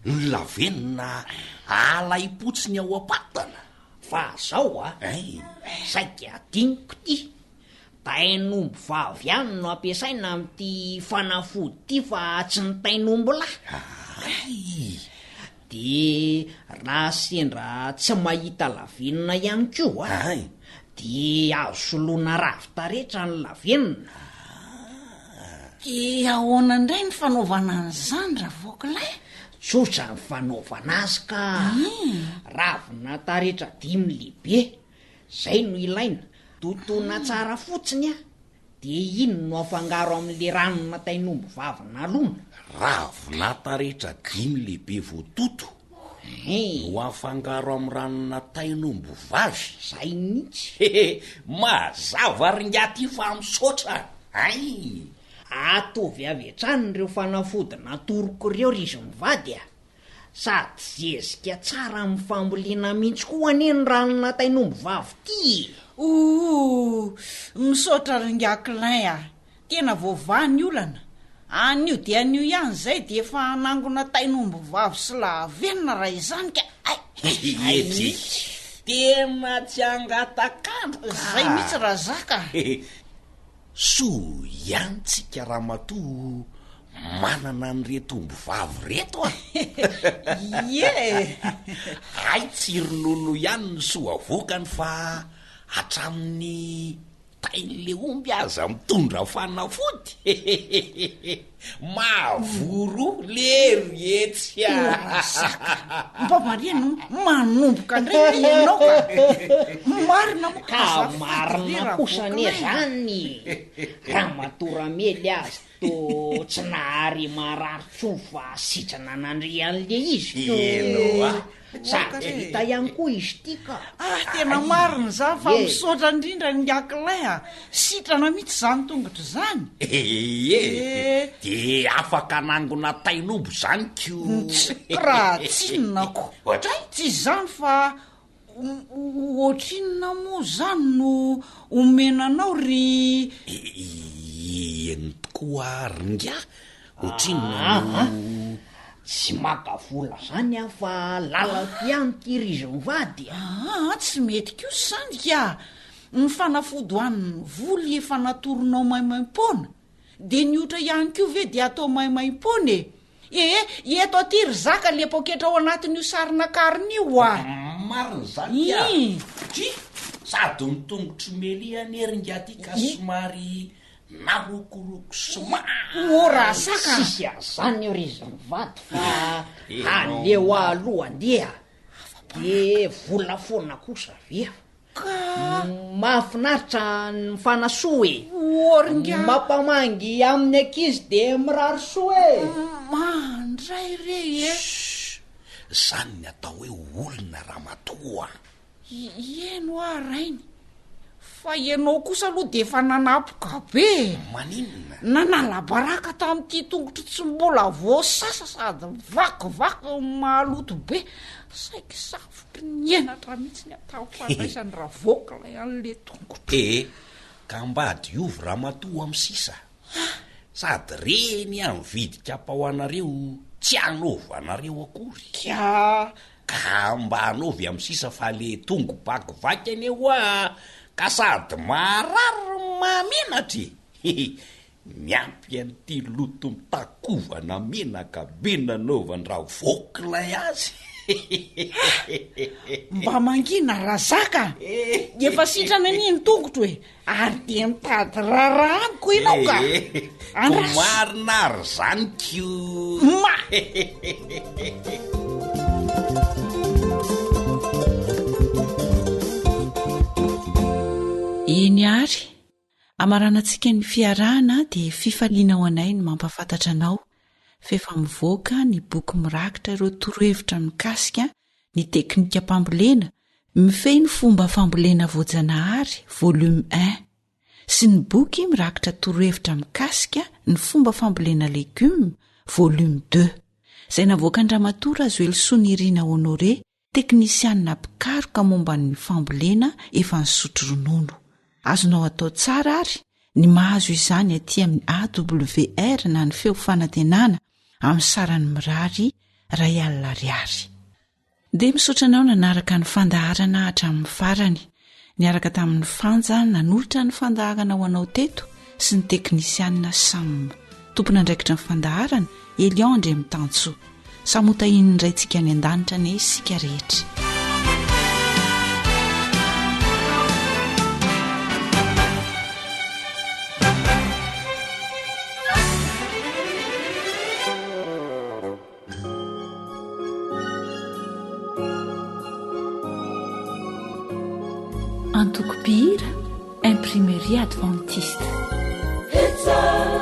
ny lavenina ala ipotsiny ao apatana
fa zao saika adiniko ty tainombo vavy ihany no ampiasaina amin'ity fanafody ty fa tsy ny tainombo lahy de raha sendra tsy mahita lavenina ihany ko de azo soloana ravitaretra ny lavenina
ahoana indray ny fanaovana an'izany raha vokalay
tsotra ny fanaovana azy ka ravina taretra 5 lehibe zay no ilaina totona tsara fotsiny de ino no afangaro amin'le ranona tainombo vavina lona
ravina taretra 5 lehibe voatoto no afangaro amin'ny ranona tainombo vavy
zay mihitsy
mazava ringaty fa misaotra
atovy avy hatrany reo fanafody natoroko reo rizy mivady sady zezika tsara amin'ny fambolena mihitsy koa aneny ranona tainombo vavy ty
misaotra ringiaklay tena voavany olana anio de anio ihany zay de efa anangona tainombo vavy sy lavenina raha izany ka
tena tsy angatakanta
zay mihitsy raha zaka
so ihany tsika raha mato manana nyretombo vavy reto a
ie
ay tsy ronono ihany ny soavokany fa hatramin'ny tain'le omby aza mitondra fanafody mavoro lery etsy
mba mariana manomboka ndray ianao ka marina
ka marina kosane zany raha matoramely azy to tsy nahary mararotro fa sitrana nandry an'le izy
eno a
sady hita ihany koa izy ty ka
tena marina za fa misaotra indrindra ny akilay a sitrana mihitsy zany tongotro zany
de afaka nangona tainombo zany ko
raha tsinonako
ohatray
tsy zany fa ohatrinona moa zany no omenanao ry
eny tokoa ringa ohatrinona
tsy maka vola zany a fa lalako ihany ty rizony vady
tsy mety ko zany ka ny fanafody hoaniny voly efa natoronao maimaim-pona de niotra ihany ko ve de atao maimaim-pona eto aty ry zaka le poketra ao anatin'io sarinakarinaio a
marina zany ty sady mitongotro meliany eringa ty ka somary narokoroko somary
ora saka
sisy azany eo rizony vady fa aleo aloha andeha de vola foana kosa via mahafinaritra ny fanasoa e
oringa
mampamangy amin'ny ankizy de mirary soa e
mandray re
zany ny atao hoe olona raha matoa
ieno a rainy fa ianao kosa aloha de efa nanapoka be
maninona
nanalabaraka tamin'ity tongotro tsy mbola voasasa sady vakivaky maloto be saiky savotry ny enatra mihitsy ny atao fandraisany raha voaka lay an'le tongotro
ka mba diovy raha matoa amy sisa sady reny any vidika apao anareo tsy anaova anareo akory ka mba anaovy amy sisa fa le tongo bakivaky aneo a ka sady marary mamenatry miampy an'ity loto mitakovana menaka be nanaovany raha voakilay azy
mba mangina raha zaka efa sitrana niny tongotro e ary de mitady raraha amiko ianao ka
marina ry zany ko
eny ary amaranantsika ny fiarahana dia fifaliana ao anay ny mampafantatra anao fa efa mivoaka ny boky mirakitra ireo torohevitra mikasika ny teknika mpambolena mifehy ny fomba fambolena voajanahary volume 1 sy ny boky mirakitra torohevitra mikasika ny fomba fambolena legioma volume 2 izay navoaka ny Ramatoa Zoelsoa Nirina Honore teknisianina mpikaroka momba ny fambolena efa nisotro ronono. Azonao atao tsara ary ny mahazo izany aty amin'ny AWR na ny feo fanantenana amin'ny sarany mirary R1,00. Dia misaotranao nanaraka ny fandaharana hatramin'ny farany. Niaraka tamin'ny fanja nanolotra ny fandaharana ho anao teto sy ny teknisianina Sam. Tompona andraikitra ny fandaharana Elion Andre Mitantso. Samotahiny indray tsika any an-danitra ny sika rehetra. Antokopihira imprimerie adventiste.
It's all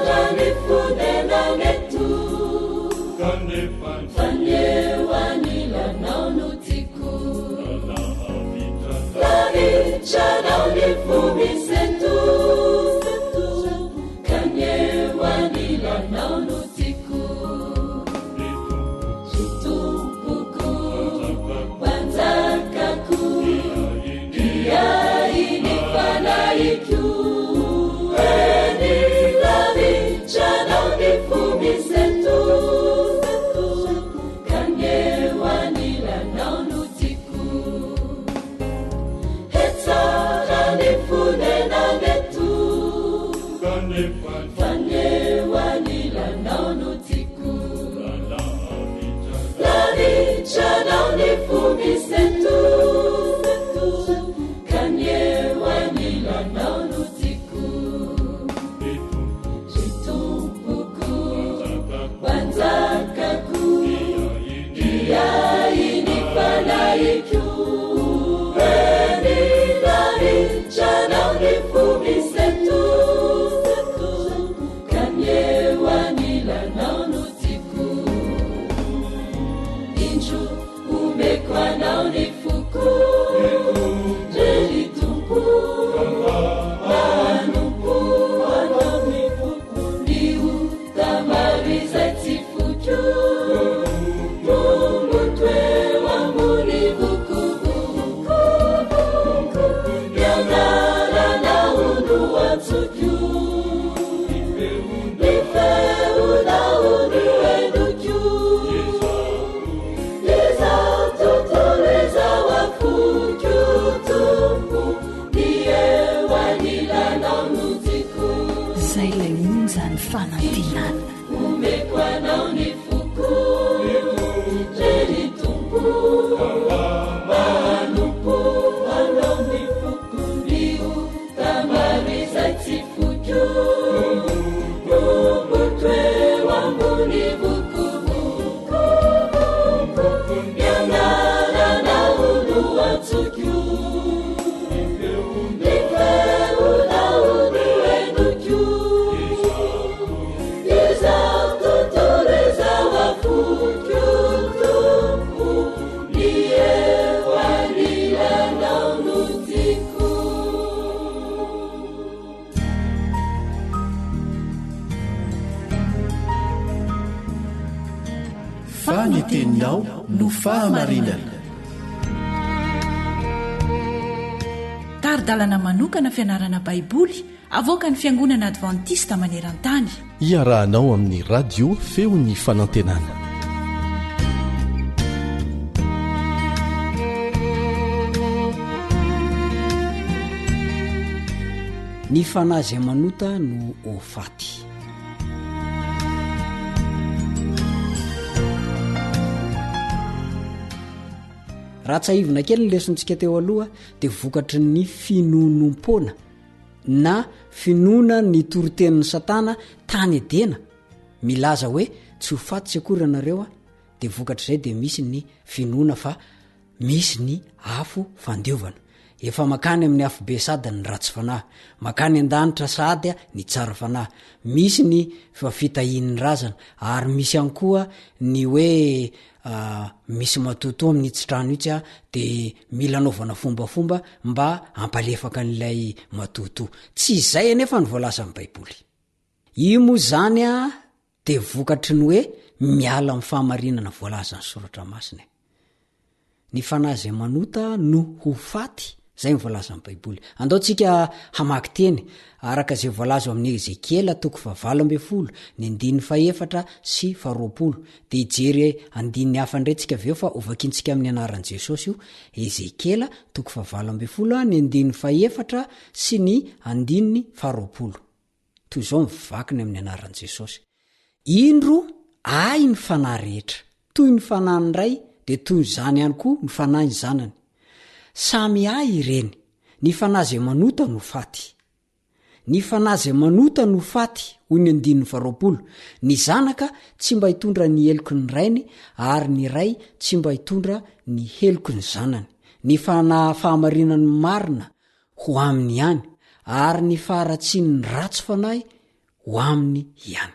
Faniteninao no fahamarinana.
Taridalana manokana fianarana baiboly avoaka ny Fiangonana Advantista maneran-tany.
Iarahanao amin'ny radio feon'ny fanantenana.
Ny fanahy izay manota no ofaty. Raha tsaivina kely ny lesontsika teo aloha dia vokatry ny finonom-pona na finoana ny torotenin'ny Satana tany edena milaza hoe tsy ho faty sy akory ianareo dia vokatr' izay dia misy ny finoana fa misy ny afo fandiovana. Efa makany amin'ny afo be sady ny ratsy fanahy, makany an-danitra sady ny tsara fanahy, misy ny fitahian'ny razana ary misy ihany koa ny hoe misy matoto amin'ny tsitrano itsy dia mila anaovana fombafomba mba hampalefaka n'ilay matoto. Tsy izay anefa ny voalaza amin'ny baiboly. Io moa zany dia vokatry ny hoe miala amin'ny fahamarinana voalaza ny soratra masina. Ny fanahy izay manota no ho faty, zay ny voalaza amin'ny baiboly. Andaontsika hamaky teny araka izay voalaza amin'ny Ezekiela 20, ny 14 sy 20. Dia ijery andininy hafa ndretsika aveo fa ovakintsika amin'ny anaran'i Jesosy io. Ezekiela 20, ny 14 sy ny 20. Toy izao mivakiny amin'ny anaran'i Jesosy. Indro ay ny fanahy rehetra, toy ny fanahy ny ray dia toy izany ihany koa ny fanahy ny zanany. Samy ay ireny, ny fanahy izay manota no faty. Ny fanahy izay manota no faty, hoy ny 20. Ny zanaka tsy mba hitondra ny heloky ny rainy, ary ny ray tsy mba hitondra ny heloky ny zanany. Ny fahamarinany marina ho aminy ihany, ary ny faharatsiany ny ratsy fanahy ho aminy ihany.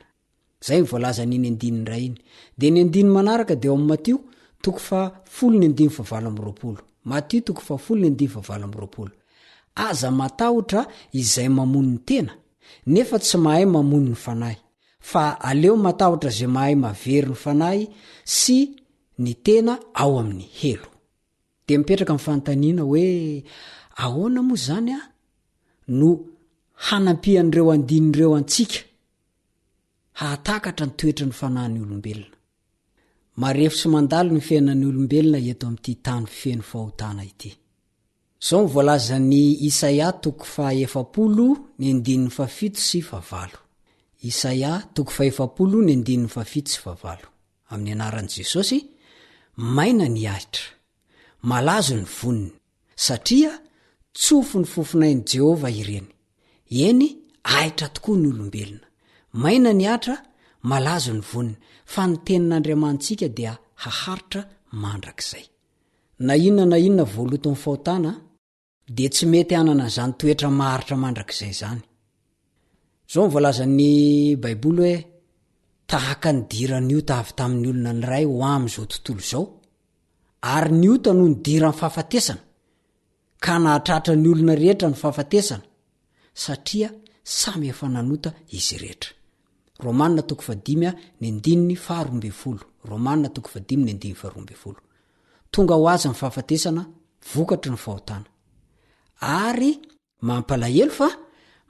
Zay voalaza n'iny 9 iny. Dia ny 9 manaraka dia ao amin'ny Matio 10:20. Matio 10:20. Aza matahotra izay mamono ny tena, nefa tsy mahay mamono ny fanahy. Fa aleo matahotra izay mahay mavery ny fanahy sy ny tena ao amin'ny helo. Dia mipetraka amin'ny fanontaniana hoe ahoana moa zany no hanampian'ireo andinin'ireo antsika hahatakatra ny toetra ny fanahin'ny olombelona. Marefo sy mandalo ny fiainan'ny olombelona eto amin'ity tany feno fahotana ity. Zao ny voalazan'ny Isaia 70, ny 7 sy 8. Isaia 70, ny 7 sy 8. Amin'ny anaran'i Jesosy, maina ny ahitra, malazo ny voniny, satria tsofo ny fofinain'i Jehova ireny. Eny ahitra tokoa ny olombelona. Maina ny atra, malazo ny vonina, fa ny tenin'Andriamantsika dia haharitra mandrakizay. Na inona voaloto ny fahotana dia tsy mety anana izany toetra maharitra mandrakizay zany. Zao mivolazan'ny Baiboly hoe tahaka ny dirany ota avy tamin'ny olona ny ray ho amin'izao tontolo izao, ary ny ota no ny dira ny fahafatesana, ka nahatratra ny olona rehetra ny fahafatesana, satria samy efa nanota izy rehetra. Romanina 5:12. Romanina 5:12. Tonga ho azy ny fahafatesana, vokatry ny fahotana. Ary mampalahelo fa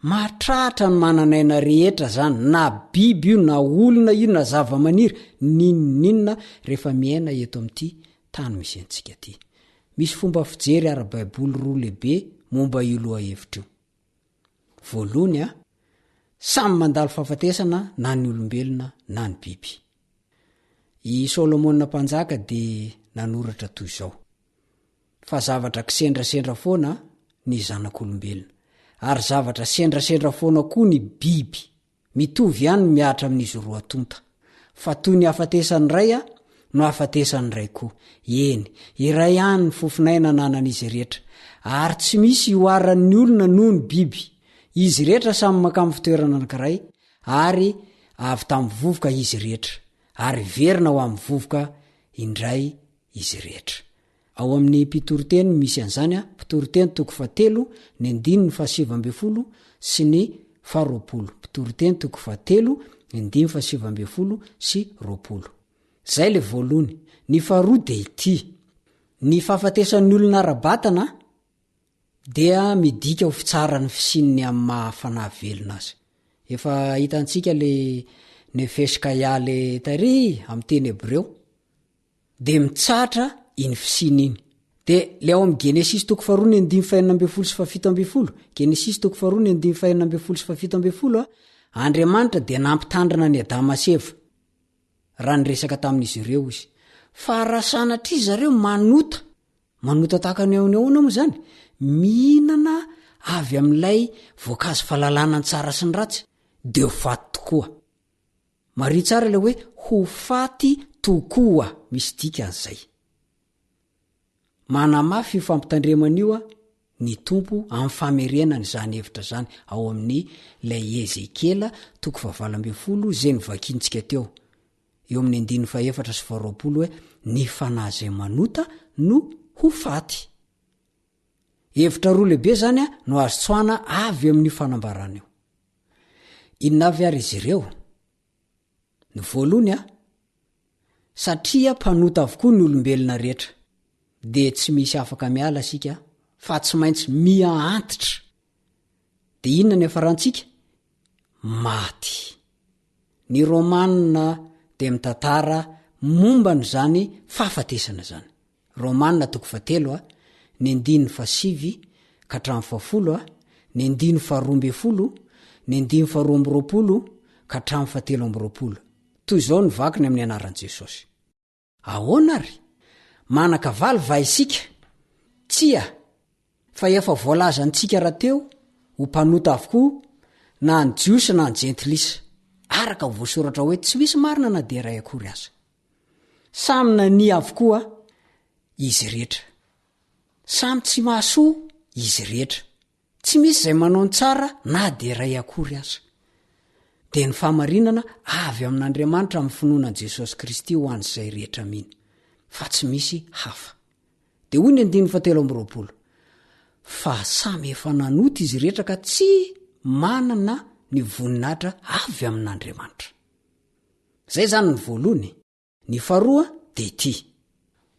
mahatratra ny mananaina rehetra zany, na biby io na olona io na zava-maniry, ninninna rehefa miaina eto amin'ity tany misy antsika ty. Misy fomba fijery ara-baiboly roa lehibe momba io loha hevitra io. Voalohany, samy mandalo fahafatesana na ny olombelona na ny biby. I Solomona mpanjaka dia nanoratra toy izao: fa zavatra kisendrasendra foana ny zanak'olombelona, ary zavatra sendrasendra foana koa ny biby, mitovy ihany miatra amin'izy roa tonta. Fa toy ny hafatesany ray no hafatesany ray koa. Eny, iray ihany ny fofinaina nanan'izy rehetra, ary tsy misy ioaran'ny olona noho ny biby. Izy rehetra samy makamy fitoerana anankiray, ary avy tamin'ny vovoka izy rehetra, ary verina ho amin'ny vovoka indray izy rehetra. Ao amin'ny Mpitoroteny misy an'izany, Mpitoroteny 7:7 sy ny 20. Mpitoroteny 7:7 sy 20. Zay le voalohany. Ny faharoa dia ity: ny fahafatesan'ny olona ara-batana dia midika ho fitsarany fisininy amin'ny mahafanahy velona azy. Efa hitantsika le nefesika le tary amin'ny teny Hebreo, dia mitsatra iny fisiny iny. Dia le ao amin'ny Genesis 2:2 sy 17. Genesis 2:2 sy 17, Andriamanitra dia nampitandrina ny Adama sy Eva raha nyresaka tamin'izy ireo izy. Fa raha sanatria zareo manota tahaka ny ahoana moa zany, mihinana avy amin'ilay voankazo fahalalana ny tsara sy ny ratsy, dia ho faty tokoa. Maria tsara ilay hoe ho faty tokoa, misy dika an'izay. Manamafy io fampitandreman'io ny tompo amin'ny famerenany zany hevitra zany ao amin'ny lay Ezekela 12 zay novakintsika teo, eo amin'ny 14 sy 20 hoe ny fanahy izay manota no ho faty. Hevitra roa lehibe zany no azo tsoana avy amin'ny fanambarana io. Inona avy ary izy ireo? Ny voalohany, satria mpanota avokoa ny olombelona rehetra, dia tsy misy afaka miala sika fa tsy maintsy miaantitra. Dia inona ny hafarantsika? Maty. Ny Romanina dia mitantara momba ny zany fahafatesana zany. Romanina 7:7, ny 9:7 ka hatramin'ny 10, ny 9:12, ny 9:12 ka hatramin'ny 17. Toy izao ny vakiny amin'ny anaran'i Jesosy. Ahoana ary? Manakavaly va isika? Tsia, fa efa voalazantsika rahateo ho mpanota avokoa na ny jiosy na ny jentilisa, araka voasoratra hoe tsy misy marina na dia ray akory aza. Samy nany avokoa izy rehetra, samy tsy mahasoa izy rehetra, tsy misy izay manao ny tsara na dia ray akory aza. Dia ny fahamarinana avy amin'Andriamanitra amin'ny finoanan Jesosy Kristy ho an'izay rehetra miny, fa tsy misy hafa. Dia hoy ny 9:17, fa samy efa nanota izy rehetra ka tsy manana ny voninahitra avy amin'Andriamanitra. Zay zany ny voalohany. Ny faharoa dia ity: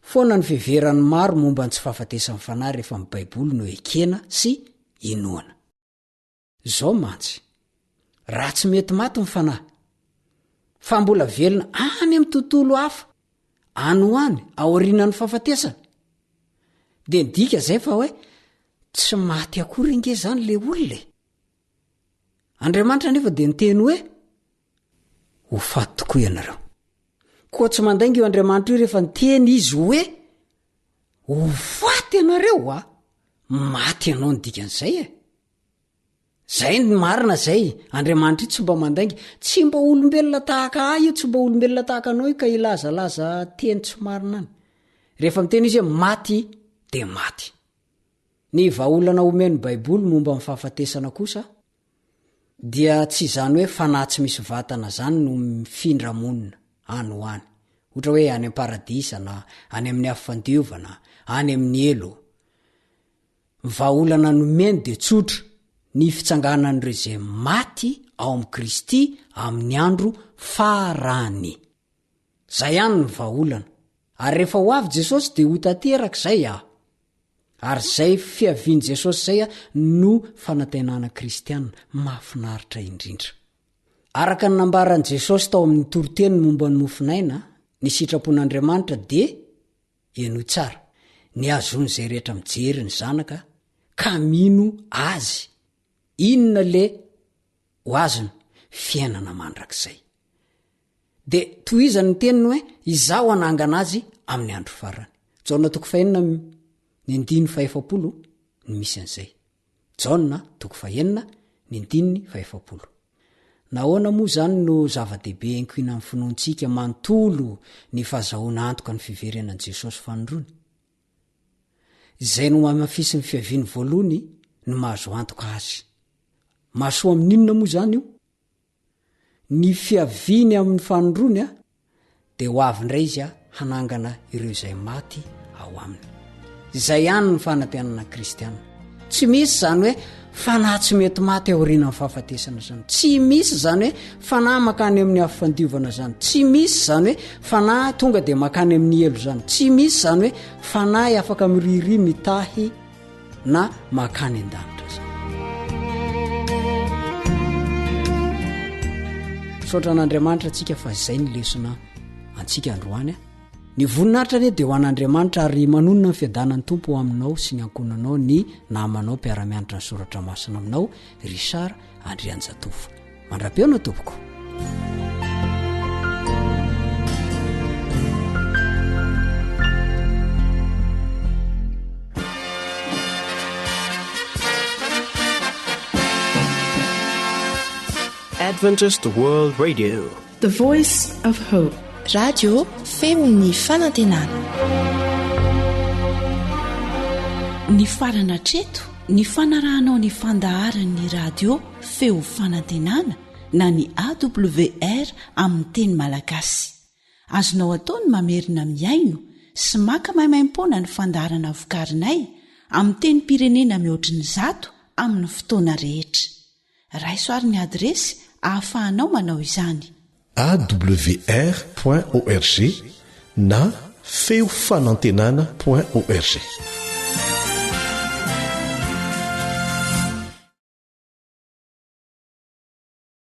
foana ny fiheveran'ny maro momba ny tsy fahafatesan'ny fanahy rehefa amin'ny Baiboly no ekena sy inoana. Zao mantsy, raha tsy mety maty ny fanahy, fa mbola velona any amin'ny tontolo hafa, anoany aorianan'ny fahafatesana, dia ndika zay fa hoe tsy maty akory inge zany le olona. Andriamanitra nefa dia niteny hoe ho faty tokoa ianareo. Koa tsy mandainga io Andriamanitra io rehefa niteny izy hoe ho faty ianareo maty ianao ny dikan'izay e zay ny marina zay andriamanitra io tsy mba mandaingy tsy mba olombelona tahaka ah io tsy mba olombelona tahaka anao io ka ilazalaza teny tsy marina any rehefa miteny izy hoe maty de maty ny vaolana omeny baiboly momba amin'ny fahafatesana kosa dia tsy zany hoe fanahy tsy misy vatana zany no mifindramonina any ho any ohatra hoe any am-paradisa na any amin'ny afifandiovana any amin'ny elo vaolana nomeny de tsotra ny fitsanganan'ireo zay maty ao am' Kristy amin'ny andro farany zay ihany ny vaolana ary rehefa ho avy Jesosy de ho tanteraka zay ary zay fiavian' Jesosy zay no fanantenana kristianina mahafinaritra indrindra araka ny nambaran' Jesosy tao amin'ny toroteny momba ny mofinaina ny sitrapon'Andriamanitra de eno tsara ny azony zay rehetra mijery ny zanaka ka mino azy inona le ho azony fiainana mandrakizay de toy izany ny teniny hoe izaho anangana azy amin'ny andro farany Jaona 9:7 ny misy an'izay Jaona 9:7 nahoana moa zany no zava-dehibe enkoina amin'ny finoantsika manontolo ny fahazahoana antoka ny fiverenan'i Jesosy fanondrony izay no mamafisy ny fiaviany voalohany no mahazo antoka azy mahasoa amin'inona moa zany io ny fiaviany amin'ny fanondrony de ho avy ndray izy hanangana ireo izay maty ao aminy izay ihany ny fanantenana kristianina tsy misy zany hoe fanahy tsy mety maty aoriana amin'ny fahafatesana zany tsy misy zany hoe fanahy makany amin'ny afifandiovana zany tsy misy zany hoe fanahy tonga de makany amin'ny elo zany tsy misy zany hoe fanahy afaka miriri mitahy na makany an-danitra zany sotra an'Andriamanitra atsika fa zay ny lesona antsika androany ny voninahitra ne de ho an'Andriamanitra ary manonona ny fiadanany tompo ho aminao sy ny ankonanao ny namanao mpiara-mianatra ny soratra masina aminao Richard Andrianjatovo mandra-peona tompoko
Adventist World Radio,
The Voice of Hope.
Radio feony fanantenana.
Ny farana treto ny fanarahanao ny fandaharan'ny radio feo fanantenana na ny AWR amin'ny teny malagasy azonao ataony mamerina miaino sy maka maimaimpona ny fandaharana vokarinay amin'ny teny pirenena mihoatriny 100 amin'ny fotoana rehetra raisoaryn'ny adresy ahafahanao manao izany
awr.org na feofanantenana.org